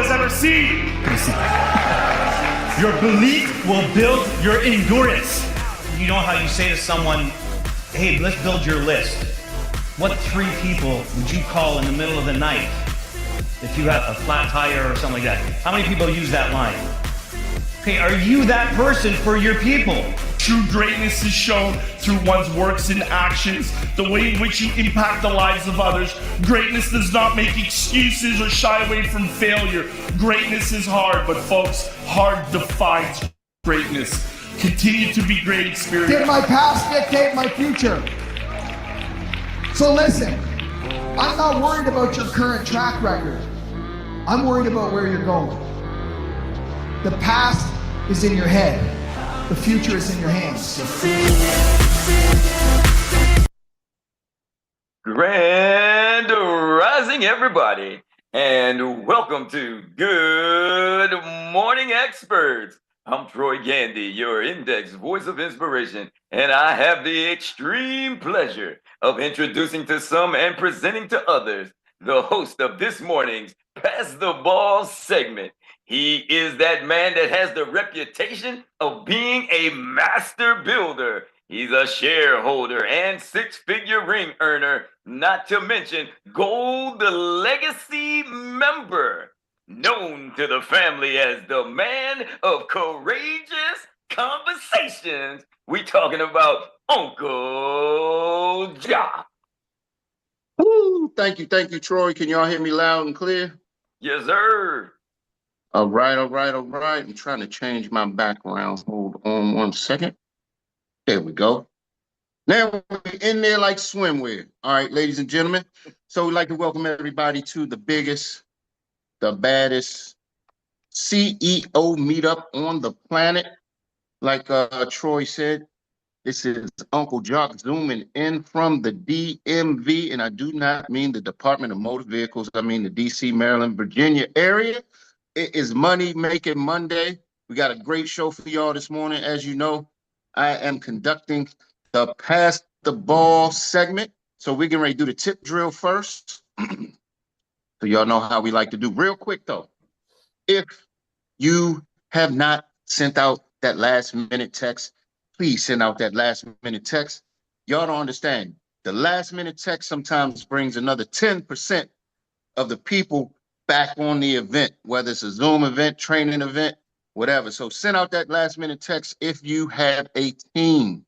has ever seen. Your belief will build your endurance. You know how you say to someone, hey, let's build your list. What 3 people would you call in the middle of the night if you have a flat tire or something like that? How many people use that line? Okay, are you that person for your people? True greatness is shown through one's works and actions, the way in which you impact the lives of others. Greatness does not make excuses or shy away from failure. Greatness is hard, but folks, hard defines greatness. Continue to be great, Xperts. Did my past dictate my future? So listen, I'm not worried about your current track record. I'm worried about where you're going. The past is in your head. The future is in your hands. Grand Rising, everybody, and welcome to Good Morning Xperts. I'm Troy Gandy, your index voice of inspiration, and I have the extreme pleasure of introducing to some and presenting to others the host of this morning's Pass the Ball segment. He is that man that has the reputation of being a master builder. He's a shareholder and 6-figure ring earner, not to mention Gold Legacy member. Known to the family as the man of courageous conversations. We talking about Uncle Ja. Woo, thank you, Troy. Can y'all hear me loud and clear? Yes, sir. All right. I'm trying to change my background. Hold on 1 second. There we go. Now we're in there like swimwear. All right, ladies and gentlemen. So we'd like to welcome everybody to the biggest, the baddest CEO meetup on the planet. Like Troy said, this is Uncle Jock zooming in from the DMV, and I do not mean the Department of Motor Vehicles. I mean the DC, Maryland, Virginia area. It is Money Making Monday. We got a great show for y'all this morning. As you know, I am conducting the Pass the Ball segment. So we're getting ready to do the tip drill first. So y'all know how we like to do. Real quick though, if you have not sent out that last minute text, please send out that last minute text. Y'all don't understand. The last minute text sometimes brings another 10% of the people back on the event, whether it's a Zoom event, training event, whatever. So send out that last minute text if you have a team.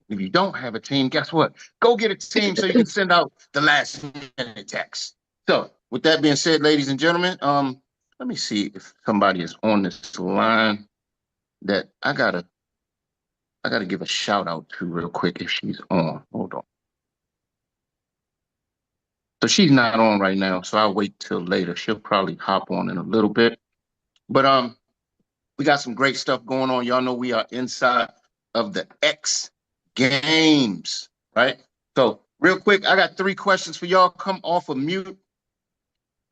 If you don't have a team, guess what? Go get a team so you can send out the last minute text. So with that being said, ladies and gentlemen, let me see if somebody is on this line that I gotta give a shout out to real quick if she's on. Hold on. So she's not on right now, so I'll wait till later. She'll probably hop on in a little bit. But we got some great stuff going on. Y'all know we are inside of the X Games, right? So real quick, I got 3 questions for y'all. Come off of mute.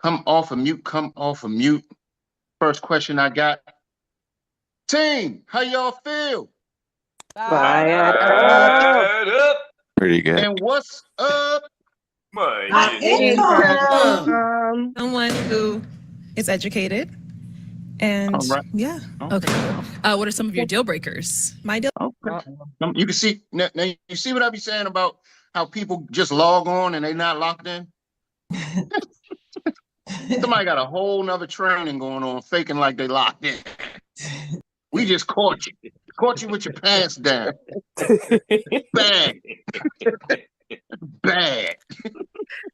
Come off of mute. First question I got. Team, how y'all feel? Fired up. Pretty good. And what's up? My Someone who is educated. And All right. yeah. Okay. What are some of your deal breakers? My deal. Okay. You can see now. You see what I be saying about how people just log on and they not locked in. Somebody got a whole nother training going on, faking like they locked in. We just caught you with your pants down. Bad. Bad.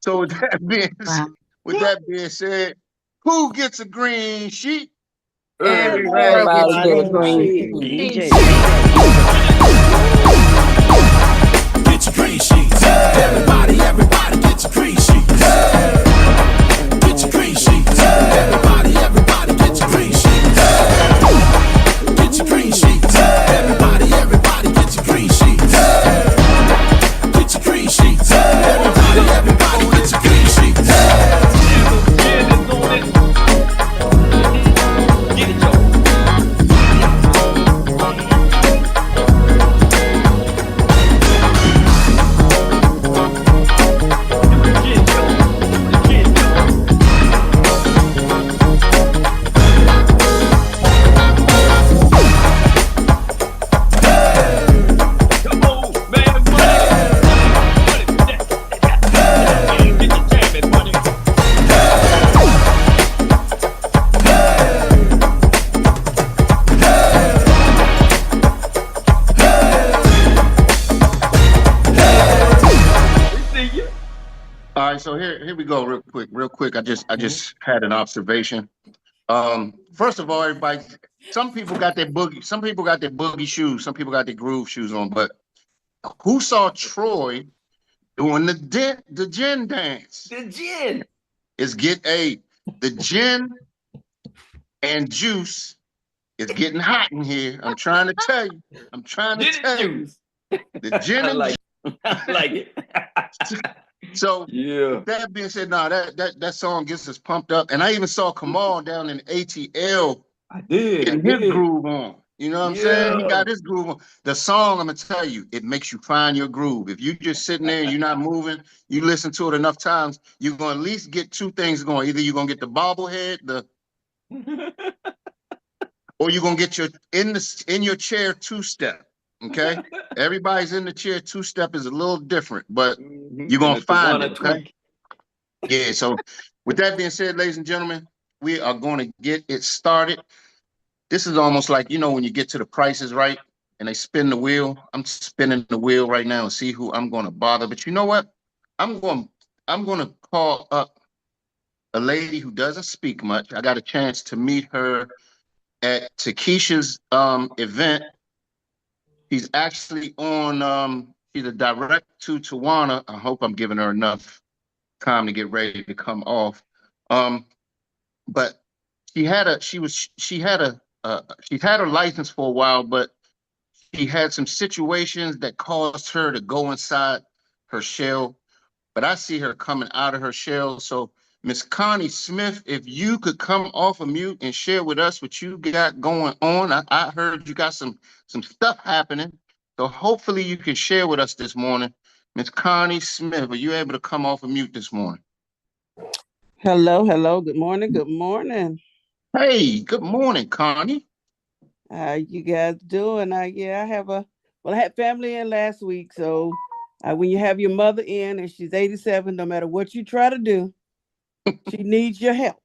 So with that being said, who gets a green sheet? Everybody gets a green sheet. sheet. Get your green sheets. Everybody gets a green sheets. Get your green sheets. Everybody gets a green sheets. Get your green sheets. Everybody gets a green sheets. Get your green sheets. Everybody gets a green sheets. so here we go real quick. I just had an observation. First of all, everybody, some people got their boogie shoes, some people got their groove shoes on, but who saw Troy doing the gin dance? The gin. The gin and juice is getting hot in here. I'm trying to tell you. Juice. The gin and juice. I like it. So yeah. with that being said, that song gets us pumped up. And I even saw Kamal down in ATL getting his groove on. You know what I'm saying? He got his groove on. The song, I'm gonna tell you, it makes you find your groove. If you just sitting there and you're not moving, you listen to it enough times, you're gonna at least get two things going. Either you're gonna get the bobblehead, or you're gonna get your in your chair two-step. Okay? Everybody's in the chair two-step is a little different, but you're gonna find it. Okay? Yeah, so with that being said, ladies and gentlemen, we are going to get it started. This is almost like, when you get to the Price is Right and they spin the wheel. I'm spinning the wheel right now and see who I'm going to bother. But you know what? I'm going to call up a lady who doesn't speak much. I got a chance to meet her at Takesha's event. She's actually on, she's a direct to Tawana. I hope I'm giving her enough time to get ready to come off. But she's had her license for a while, but she had some situations that caused her to go inside her shell. But I see her coming out of her shell. So Miss Connie Smith, if you could come off of mute and share with us what you got going on. I heard you got some stuff happening. So hopefully you can share with us this morning. Miss Connie Smith, are you able to come off of mute this morning? Hello. Good morning. Hey, good morning, Connie. How you guys doing? I had family in last week. So when you have your mother in and she's 87, no matter what you try to do, she needs your help.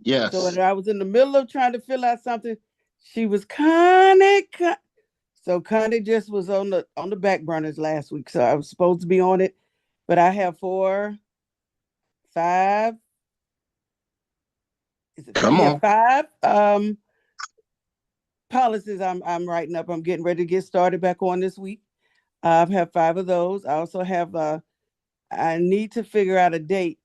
Yes. So when I was in the middle of trying to fill out something, she was Connie. So Connie just was on the back burners last week. So I was supposed to be on it, but I have 5 policies I'm writing up. I'm getting ready to get started back on this week. I've had 5 of those. I also have I need to figure out a date.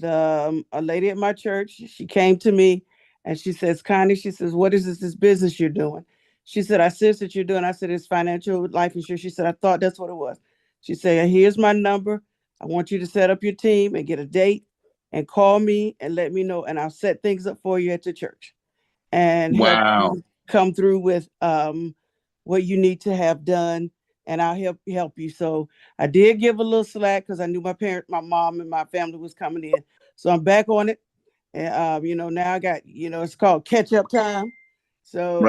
A lady at my church, she came to me and she says, Connie, she says, what is this business you're doing? She said, I sense that you're doing. I said, it's financial life insurance. She said, I thought that's what it was. She said, here's my number. I want you to set up your team and get a date and call me and let me know. And I'll set things up for you at the church and help you come through with what you need to have done. And I'll help you. So I did give a little slack because I knew my mom and my family was coming in. So I'm back on it. And, now I got, it's called catch up time. So,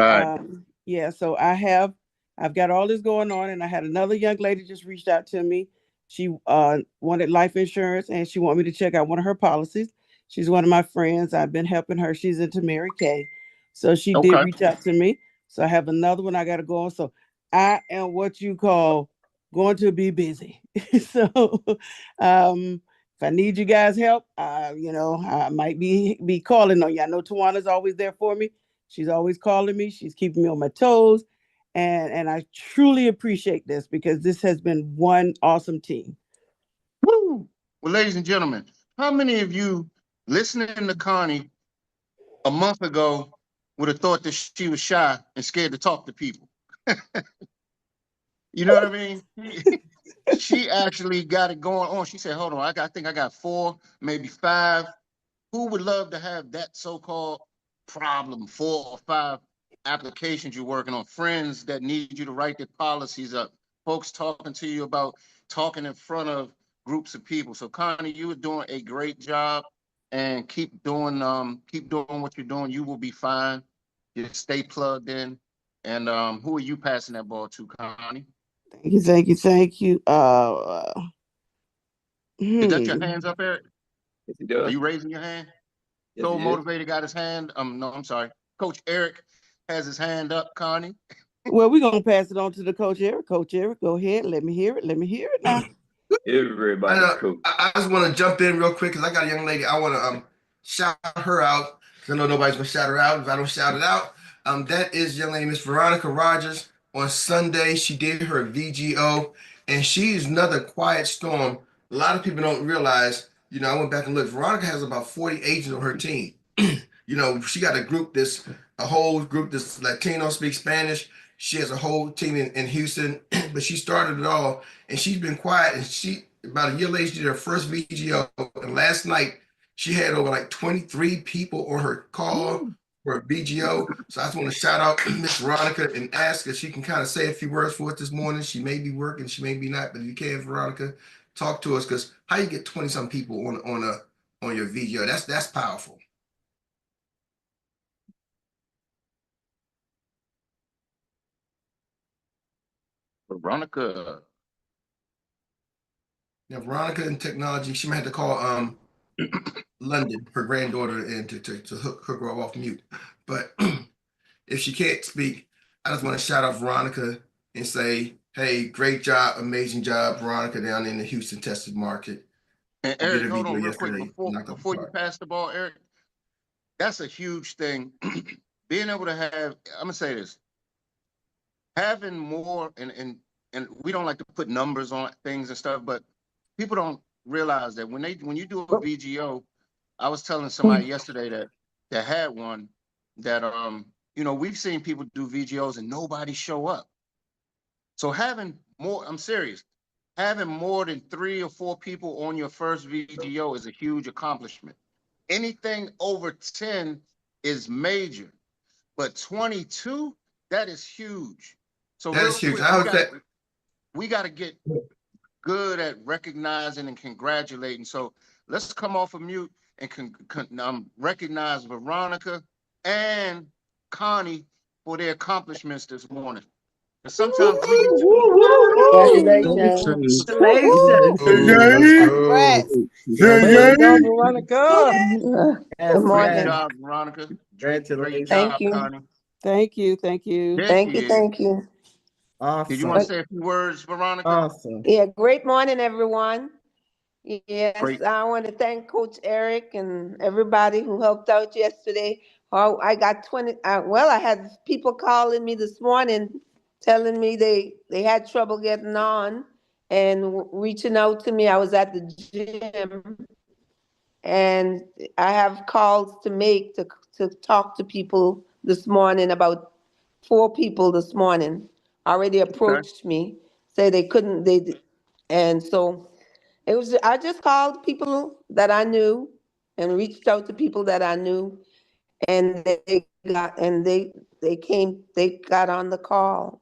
so I've got all this going on. And I had another young lady just reached out to me. She wanted life insurance and she wanted me to check out one of her policies. She's one of my friends. I've been helping her. She's into Mary Kay. So she did reach out to me. So I have another one I got to go on. So I am what you call going to be busy. So if I need you guys' help, I might be calling on you. I know Tawana's always there for me. She's always calling me. She's keeping me on my toes. And I truly appreciate this because this has been one awesome team. Woo! Well, ladies and gentlemen, how many of you listening to Connie a month ago would have thought that she was shy and scared to talk to people? You know what I mean? She actually got it going on. She said, hold on, I think I got 4, maybe 5. Who would love to have that so-called problem, 4 or 5 applications you're working on, friends that need you to write their policies up, folks talking to you about talking in front of groups of people. So Connie, you are doing a great job and keep doing what you're doing. You will be fine. Just stay plugged in. And who are you passing that ball to, Connie? Thank you. Is that your hands up, Eric? Are you raising your hand? Yes, So Motivated got his hand. No, I'm sorry. Coach Eric has his hand up, Connie. Well, we're going to pass it on to the Coach Eric. Coach Eric, go ahead. Let me hear it now. Everybody, coach. I just want to jump in real quick because I got a young lady. I want to shout her out because I know nobody's gonna shout her out if I don't shout it out. That is young lady Miss Veronica Rogers. On Sunday, she did her VGO, and she's another quiet storm. A lot of people don't realize. You know, I went back and looked. Veronica has about 40 agents on her team. You know, she got a whole group this Latino speak Spanish. She has a whole team in Houston, but she started it all, and she's been quiet. And she about a year later, she did her first VGO, and last night she had over like 23 people on her call for a VGO. So I just want to shout out Miss Veronica and ask if she can kind of say a few words for us this morning. She may be working, she may be not, but if you can, Veronica, talk to us because how you get 20-some people on your VGO? That's powerful. Veronica. Yeah, Veronica in technology, she might have to call London, her granddaughter, and to hook her off mute. But if she can't speak, I just want to shout out Veronica and say, hey, great job, amazing job, Veronica, down in the Houston, Texas market. And You did Eric, a hold on video real quick yesterday. before you pass the ball, Eric. That's a huge thing. Being able to have, I'm gonna say this, having more, and we don't like to put numbers on things and stuff, but people don't realize that when you do a VGO, I was telling somebody yesterday that had one that you know, we've seen people do VGOs and nobody show up. So having more, I'm serious, having more than 3 or 4 people on your first VGO is a huge accomplishment. Anything over 10 is major, but 22, that is huge. So That real is huge. quick, we got to get good at recognizing and congratulating. So let's come off of mute and recognize Veronica and Connie for their accomplishments this morning. And sometimes we get Congratulations. Congrats. Way to go, Veronica. Good great morning. job, Veronica. Great Thank job, you. Connie. Thank you. Thank you. There Thank she you. is. Thank you. Did you want to say a few words, Veronica? Yeah, great morning, everyone. Yes, Great. I want to thank Coach Eric and everybody who helped out yesterday. Oh, I got 20. Well, I had people calling me this morning telling me they had trouble getting on and reaching out to me. I was at the gym and I have calls to make to talk to people this morning. About 4 people this morning already approached me, say they couldn't, and so it was, I just called people that I knew and reached out to people that I knew, and they got on the call.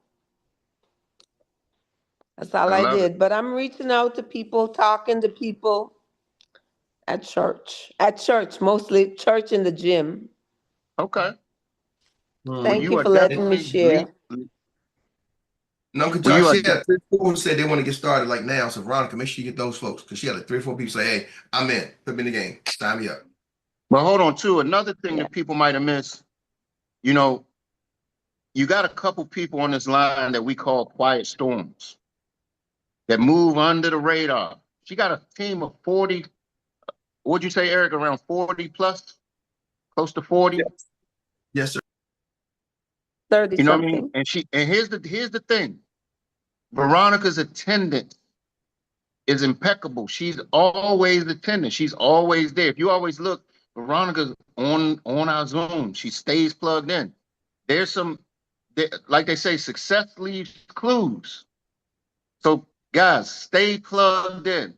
That's all I I love it. did. But I'm reaching out to people, talking to people at church. At church, mostly church in the gym. Okay. Thank You you are for letting me definitely share. No, Uncle well, Josh, you are she had 3 or 4 who said they want to get started like now. So Veronica, make sure you get those folks because she had like 3 or 4 people say, hey, I'm in. Put me in the game. Sign me up. Well, hold on too. Another thing Yeah. that people might have missed, you know, you got a couple people on this line that we call quiet storms that move under the radar. She got a team of 40. What'd you say, Eric? Around 40 plus, close to 40. Yes, sir. 30 You know what I mean? something. And here's the thing. Veronica's attendance is impeccable. She's always attending. She's always there. If you always look, Veronica's on our Zoom. She stays plugged in. There's like they say, success leaves clues. So guys, stay plugged in.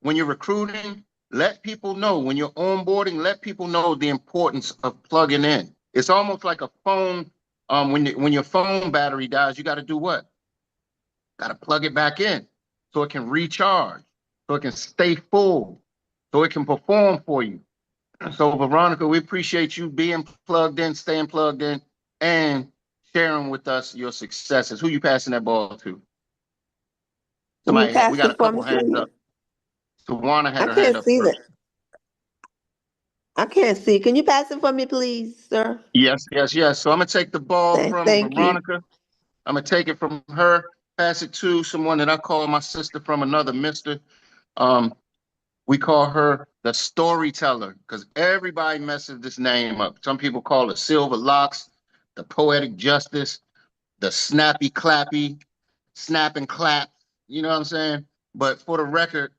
When you're recruiting, let people know. When you're onboarding, let people know the importance of plugging in. It's almost like a phone. When your phone battery dies, you got to do what? Got to plug it back in so it can recharge, so it can stay full, so it can perform for you. So Veronica, we appreciate you being plugged in, staying plugged in, and sharing with us your successes. Who you passing that ball to? Can you We pass got it a for couple me, hands please? up. Tawana had I her hand can't up see that. first. I can't see. Can you pass it for me, please, sir? Yes. So I'm gonna take the ball from Thank you. Veronica. I'm gonna take it from her, pass it to someone that I call my sister from another mister. We call her the storyteller because everybody messes this name up. Some people call her Silver Locks, the Poetic Justice, the Snappy Clappy, Snap and Clap. You know what I'm saying? But for the record,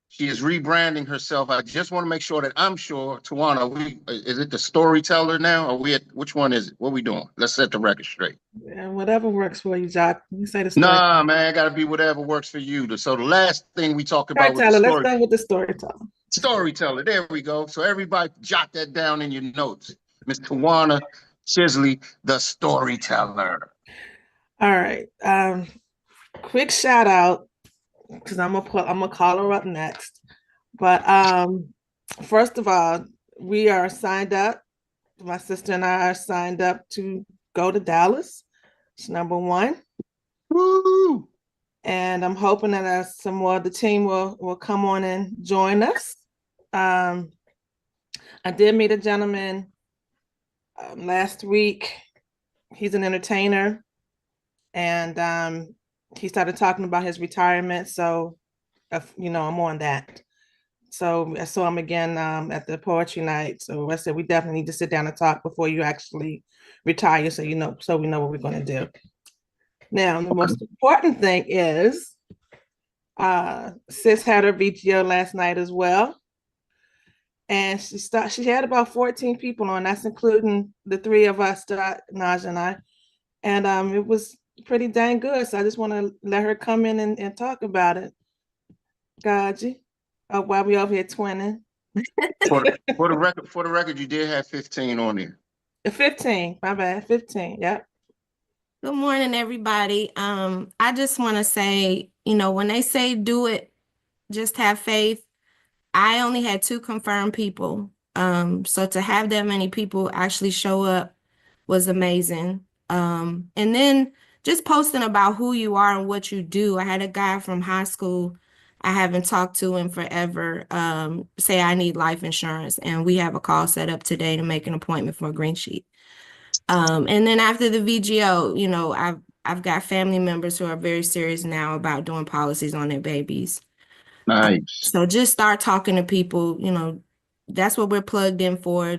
she is rebranding herself. I just want to make sure that I'm sure, Tawana, is it the storyteller now? Or we at which one is it? What are we doing? Let's set the record straight. And whatever works for you, Jock. You say the story. Nah, man, gotta be whatever works for you. So the last thing we talked about was the Storyteller. Let's story. go with the storyteller. Storyteller. There we go. So everybody jot that down in your notes. Miss Tawana Chisley, the storyteller. All right. Quick shout out because I'm gonna call her up next. But first of all, we are signed up. My sister and I are signed up to go to Dallas. It's number one. Woo! And I'm hoping that some more of the team will come on and join us. I did meet a gentleman last week. He's an entertainer, and he started talking about his retirement. So, I'm on that. So I saw him again at the poetry night. So I said we definitely need to sit down and talk before you actually retire, so we know what we're going to do. Now, the most important thing is, Sis had her VGO last night as well, and she had about 14 people on. That's including the three of us, Naja and I, and it was pretty dang good. So I just want to let her come in and talk about it. Gaji. While we over here twinning. For the record, you did have 15 on there. 15, my bad. 15, yep. Good morning, everybody. I just want to say, when they say do it, just have faith. I only had 2 confirmed people. So to have that many people actually show up was amazing. And then just posting about who you are and what you do. I had a guy from high school I haven't talked to in forever say I need life insurance, and we have a call set up today to make an appointment for a green sheet. And then after the VGO, I've got family members who are very serious now about doing policies on their babies. Nice. So just start talking to people. That's what we're plugged in for.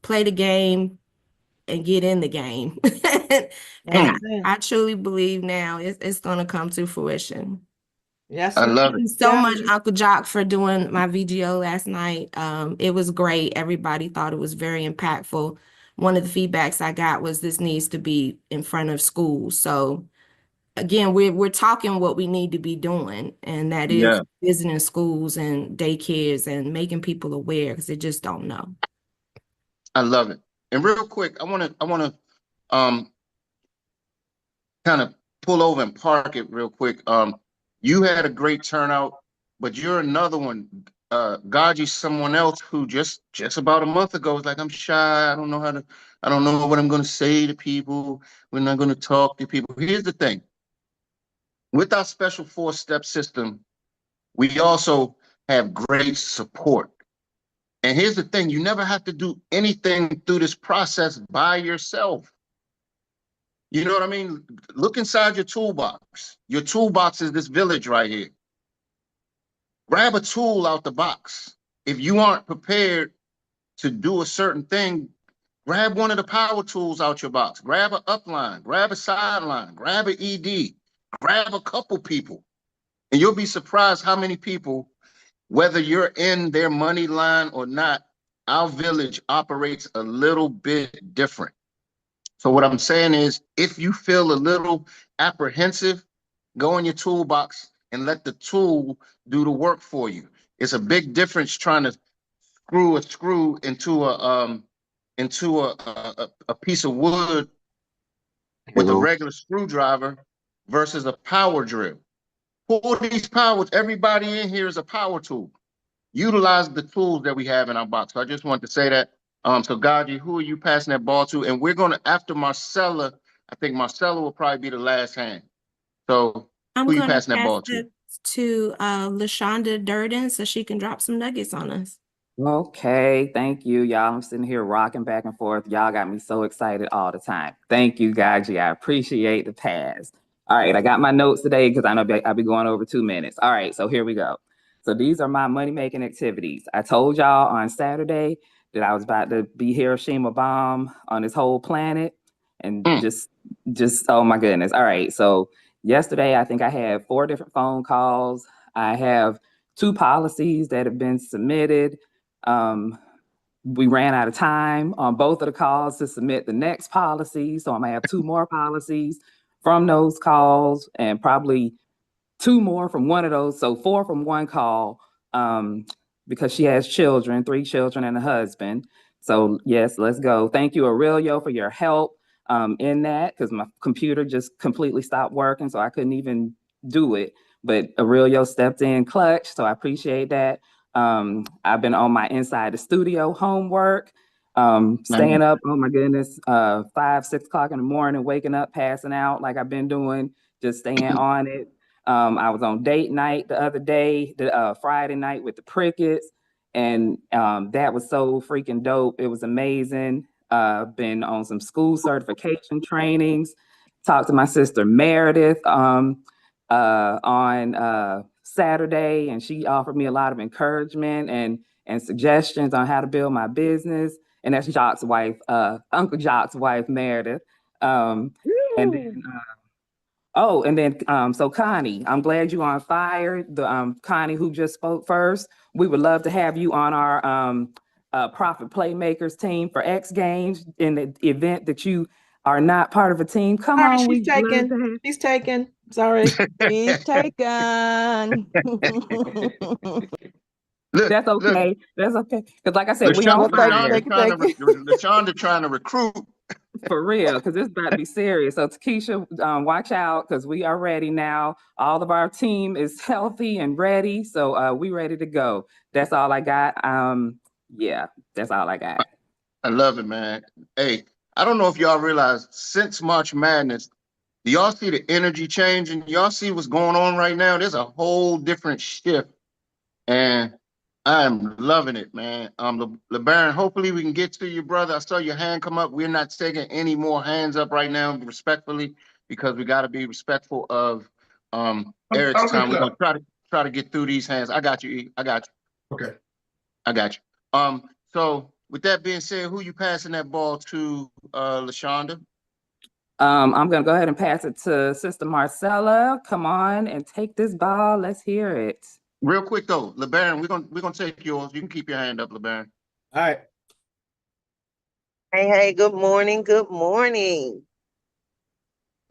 Play the game and get in the game. And I truly believe now it's going to come to fruition. Yes, I love it. Thank you so much, Uncle Jock, for doing my VGO last night. It was great. Everybody thought it was very impactful. One of the feedbacks I got was this needs to be in front of schools. So again, we're talking what we need to be doing, and that is visiting schools and daycares and making people aware because they just don't know. I love it. And real quick, I want to kind of pull over and park it real quick. You had a great turnout, but you're another one. Gaji's someone else who just about a month ago was like, I'm shy. I don't know what I'm going to say to people. We're not going to talk to people. Here's the thing. With our special 4-step system, we also have great support. And here's the thing. You never have to do anything through this process by yourself. You know what I mean? Look inside your toolbox. Your toolbox is this village right here. Grab a tool out the box. If you aren't prepared to do a certain thing, grab one of the power tools out your box. Grab an upline, grab a sideline, grab an ED, grab a couple people. And you'll be surprised how many people, whether you're in their money line or not, our village operates a little bit different. So what I'm saying is, if you feel a little apprehensive, go in your toolbox and let the tool do the work for you. It's a big difference trying to screw a screw into a piece of wood with a regular screwdriver versus a power drill. Pull these powers. Everybody in here is a power tool. Utilize the tools that we have in our box. So I just wanted to say that. So Gaji, who are you passing that ball to? And we're gonna, after Marcella, I think Marcella will probably be the last hand. So I'm who are you going to passing that ball pass to? it to LaShonda Durden so she can drop some nuggets on us. Okay, thank you, y'all. I'm sitting here rocking back and forth. Y'all got me so excited all the time. Thank you, Gaji. I appreciate the pass. All right, I got my notes today because I know I'll be going over 2 minutes. All right, so here we go. So these are my money-making activities. I told y'all on Saturday that I was about to be Hiroshima bomb on this whole planet. And just oh my goodness. All right. So yesterday, I think I had 4 different phone calls. I have 2 policies that have been submitted. We ran out of time on both of the calls to submit the next policy. So I'm gonna have 2 more policies from those calls and probably 2 more from one of those. So 4 from one call, because she has children, 3 children and a husband. So yes, let's go. Thank you, Aurelio, for your help in that, because my computer just completely stopped working, so I couldn't even do it. But Aurelio stepped in clutch, so I appreciate that. I've been on my inside the studio homework, staying up, oh my goodness, 5, 6 o'clock in the morning, waking up, passing out like I've been doing, just staying on it. I was on date night the other day, the Friday night with the Prickets, and that was so freaking dope. It was amazing. Been on some school certification trainings. Talked to my sister Meredith on Saturday, and she offered me a lot of encouragement and suggestions on how to build my business. And that's Jock's wife, Uncle Jock's wife, Meredith. And then so Connie, I'm glad you're on fire. The Connie who just spoke first, we would love to have you on our Profit Playmakers team for X Games in the event that you are not part of a team. Come Sorry, on, she's taken. She's taken. Sorry. She's taken. That's okay. That's okay. Because like I said, we on fire. LaShonda trying to recruit. For real, because it's about to be serious. So Takesha, watch out, because we are ready now. All of our team is healthy and ready, so we ready to go. That's all I got. Yeah, that's all I got. I love it, man. Hey, I don't know if y'all realize, since March Madness, do y'all see the energy changing? Y'all see what's going on right now? There's a whole different shift, and I'm loving it, man. LeBaron, hopefully we can get to you, brother. I saw your hand come up. We're not taking any more hands up right now, respectfully, because we got to be respectful of Eric's time. We're gonna try to get through these hands. I got you, E. I got you. Okay. I got you. So with that being said, who you passing that ball to, LaShonda? I'm gonna go ahead and pass it to Sister Marcella. Come on and take this ball. Let's hear it. Real quick though, LeBaron, we're gonna take yours. You can keep your hand up, LeBaron. All right. Hey, good morning. Good morning.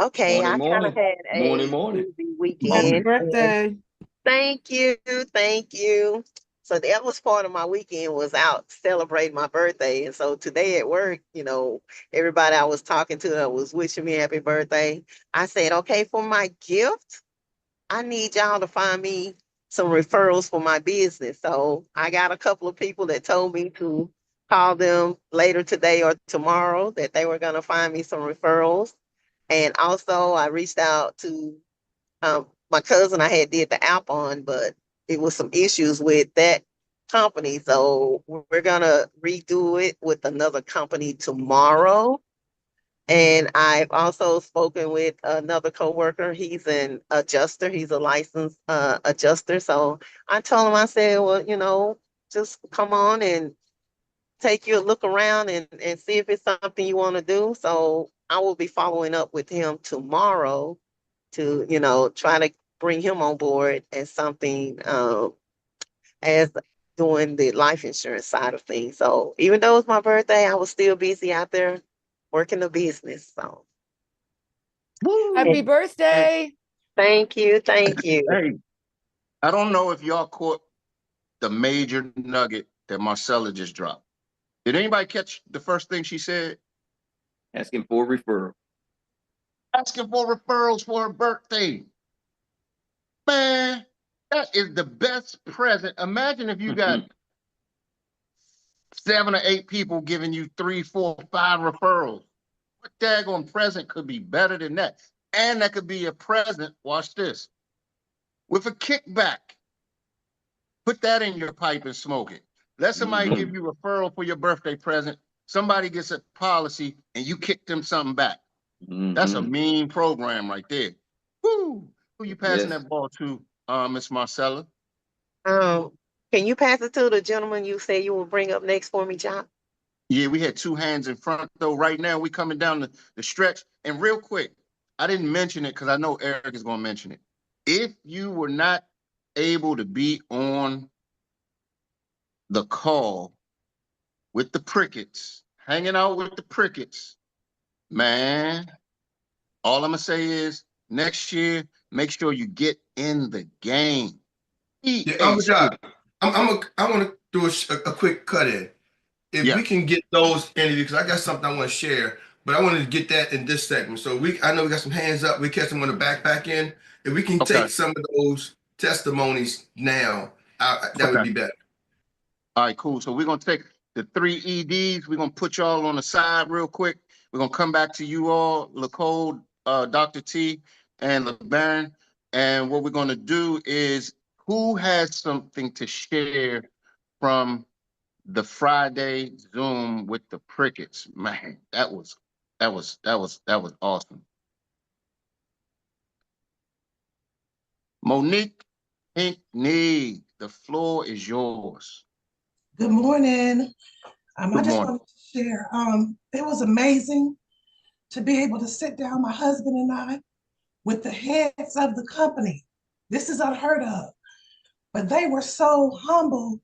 Okay, Morning, I kind of morning. had Morning, a morning. busy Happy weekend. birthday. Thank you. Thank you. So that was part of my weekend, was out celebrating my birthday. And so today at work, everybody I was talking to was wishing me happy birthday. I said, okay, for my gift, I need y'all to find me some referrals for my business. So I got a couple of people that told me to call them later today or tomorrow, that they were going to find me some referrals. And also I reached out to my cousin I had did the app on, but it was some issues with that company. So we're going to redo it with another company tomorrow. And I've also spoken with another coworker. He's an adjuster. He's a licensed adjuster. So I told him, I said, well, just come on and take you a look around and see if it's something you want to do. So I will be following up with him tomorrow to, try to bring him on board as something as doing the life insurance side of things. So even though it's my birthday, I was still busy out there working the business. So Happy birthday. thank you. Thank you. Hey, I don't know if y'all caught the major nugget that Marcella just dropped. Did anybody catch the first thing she said? Asking for a referral. Asking for referrals for her birthday. Man, that is the best present. Imagine if you got 7 or 8 people giving you 3, 4, 5 referrals. What daggone present could be better than that? And that could be a present, watch this, with a kickback. Put that in your pipe and smoke it. Let somebody give you a referral for your birthday present. Somebody gets a policy and you kick them something back. That's a mean program right there. Woo! Who you passing that ball to, Miss Marcella? Can you pass it to the gentleman you said you will bring up next for me, John? Yeah, we had two hands in front though. Right now, we coming down the stretch. And real quick, I didn't mention it because I know Eric is going to mention it. If you were not able to be on the call with the Prickets, hanging out with the Prickets, man, all I'm gonna say is next year, make sure you get in the game. Yeah, Uncle John, I want to do a quick cut in. If we can get those interviews, because I got something I want to share, but I wanted to get that in this segment. So I know we got some hands up. We catch them on the back end. If we can take some of those testimonies now, that would be better. All right, cool. So we're gonna take the three EDs. We're gonna put y'all on the side real quick. We're gonna come back to you all, Lacole, Dr. T, and LeBaron. And what we're gonna do is, who has something to share from the Friday Zoom with the Prickets? Man, that was awesome. Monique Pinkney, the floor is yours. Good morning. I Good just morning. wanted to share. It was amazing to be able to sit down, my husband and I, with the heads of the company. This is unheard of, but they were so humble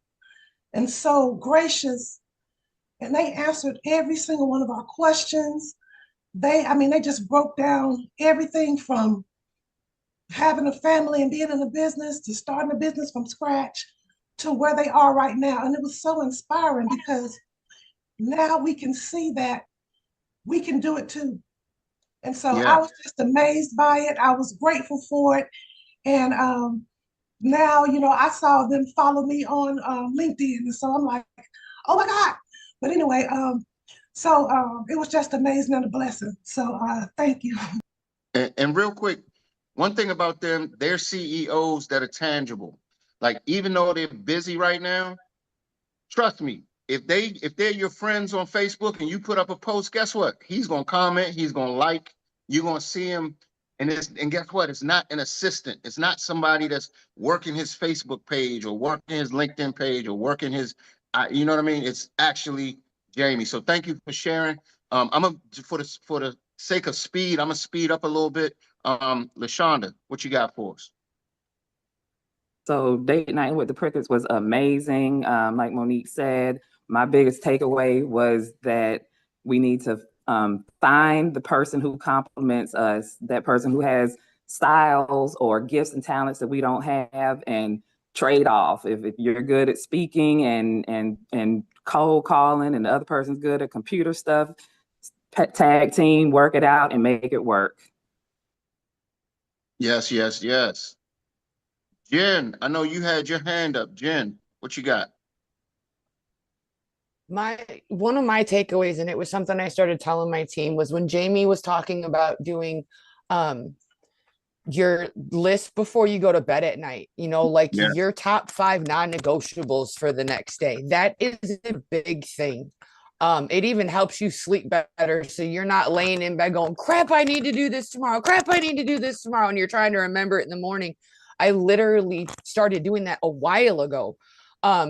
and so gracious, and they answered every single one of our questions. They just broke down everything from having a family and being in a business to starting a business from scratch to where they are right now. And it was so inspiring because now we can see that we can do it too. And so I was just amazed by it. I was grateful for it. And now, I saw them follow me on LinkedIn. And so I'm like, oh my God. But anyway, it was just amazing and a blessing. So thank you. And real quick, one thing about them, they're CEOs that are tangible. Like, even though they're busy right now, trust me, if they're your friends on Facebook and you put up a post, guess what? He's gonna comment, he's gonna like, you're gonna see him. And guess what? It's not an assistant. It's not somebody that's working his Facebook page or working his LinkedIn page or working his, you know what I mean? It's actually Jamie. So thank you for sharing. For the sake of speed, I'm gonna speed up a little bit. LaShonda, what you got for us? So date night with the Prickets was amazing. Like Monique said, my biggest takeaway was that we need to find the person who compliments us, that person who has styles or gifts and talents that we don't have, and trade off. If you're good at speaking and cold calling, and the other person's good at computer stuff, tag team, work it out and make it work. Yes, yes, yes. Jen, I know you had your hand up. Jen, what you got? One of my takeaways, and it was something I started telling my team, was when Jamie was talking about doing your list before you go to bed at night, your top 5 non-negotiables for the next day. That is a big thing. It even helps you sleep better, so you're not laying in bed going, crap, I need to do this tomorrow, and you're trying to remember it in the morning. I literally started doing that a while ago.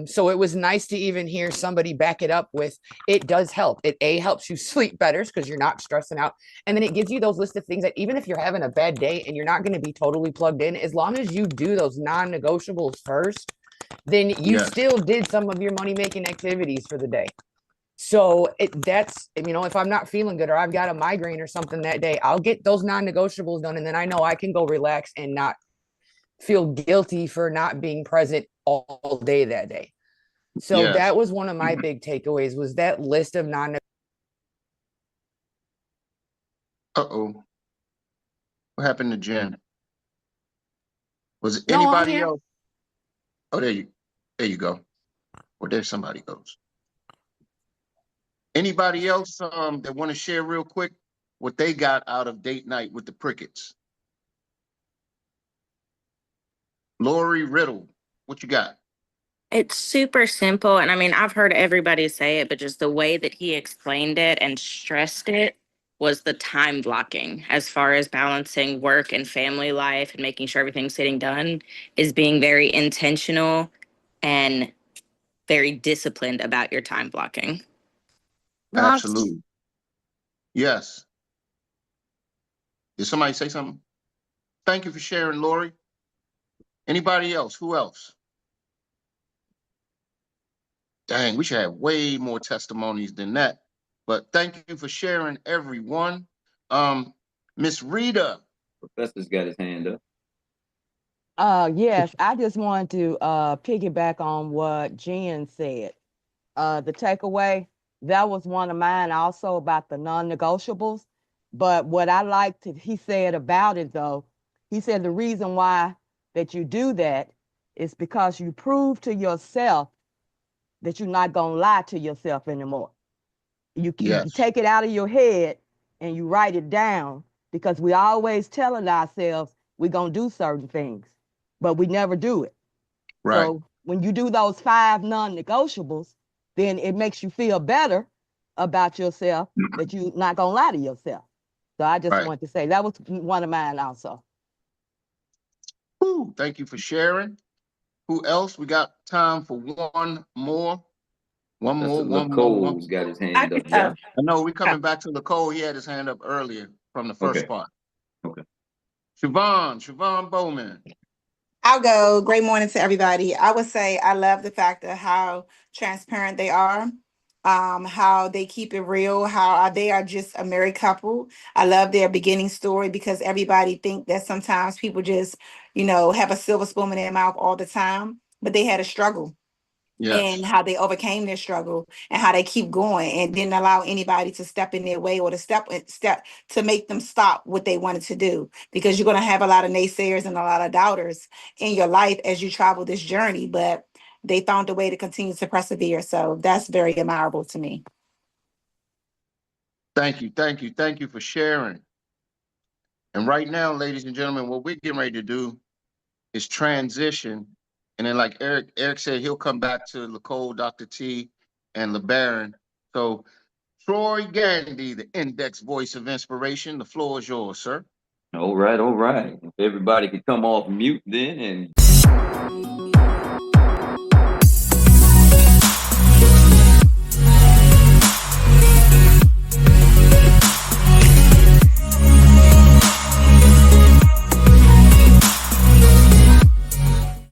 So it was nice to even hear somebody back it up with, it does help. It helps you sleep better because you're not stressing out. And then it gives you those list of things that even if you're having a bad day and you're not going to be totally plugged in, as long as you do those non-negotiables first, then you still did some of your money-making activities for the day. So that's, if I'm not feeling good or I've got a migraine or something that day, I'll get those non-negotiables done. And then I know I can go relax and not feel guilty for not being present all day that day. So that was one of my big takeaways, was that list of Uh-oh. What happened to Jen? Was it anybody else? Oh, there you go. Well, there somebody goes. Anybody else that want to share real quick what they got out of date night with the Prickets? Lori Riddle, what you got? It's super simple. And I mean, I've heard everybody say it, but just the way that he explained it and stressed it was the time blocking, as far as balancing work and family life and making sure everything's getting done, is being very intentional and very disciplined about your time blocking. Absolutely. Yes. Did somebody say something? Thank you for sharing, Lori. Anybody else? Who else? Dang, we should have way more testimonies than that. But thank you for sharing, everyone. Miss Rita. Professor's got his hand up. Yes, I just wanted to piggyback on what Jen said. The takeaway, that was one of mine also about the non-negotiables. But what I liked he said about it though, he said the reason why that you do that is because you prove to yourself that you're not gonna lie to yourself anymore. You take it out of your head and you write it down, because we always telling ourselves we're gonna do certain things, but we never do it. Right. So when you do those 5 non-negotiables, then it makes you feel better about yourself that you're not gonna lie to yourself. So I just wanted to say that was one of mine also. Woo, thank you for sharing. Who else? We got time for one more. One more. Cole's got his hand up. Yeah. I know we're coming back to Nicole. He had his hand up earlier from the first part. Okay. Siobhan Bowman. I'll go. Great morning to everybody. I would say I love the fact of how transparent they are, how they keep it real, how they are just a married couple. I love their beginning story, because everybody think that sometimes people just, have a silver spoon in their mouth all the time, but they had a struggle. And how they overcame their struggle and how they keep going and didn't allow anybody to step in their way or to step to make them stop what they wanted to do, because you're going to have a lot of naysayers and a lot of doubters in your life as you travel this journey, but they found a way to continue to persevere. So that's very admirable to me. Thank you for sharing. And right now, ladies and gentlemen, what we're getting ready to do is transition. And then like Eric said, he'll come back to Nicole, Dr. T, and LeBaron. So Troy Gandy, the index voice of inspiration, the floor is yours, sir. All right. If everybody could come off mute then and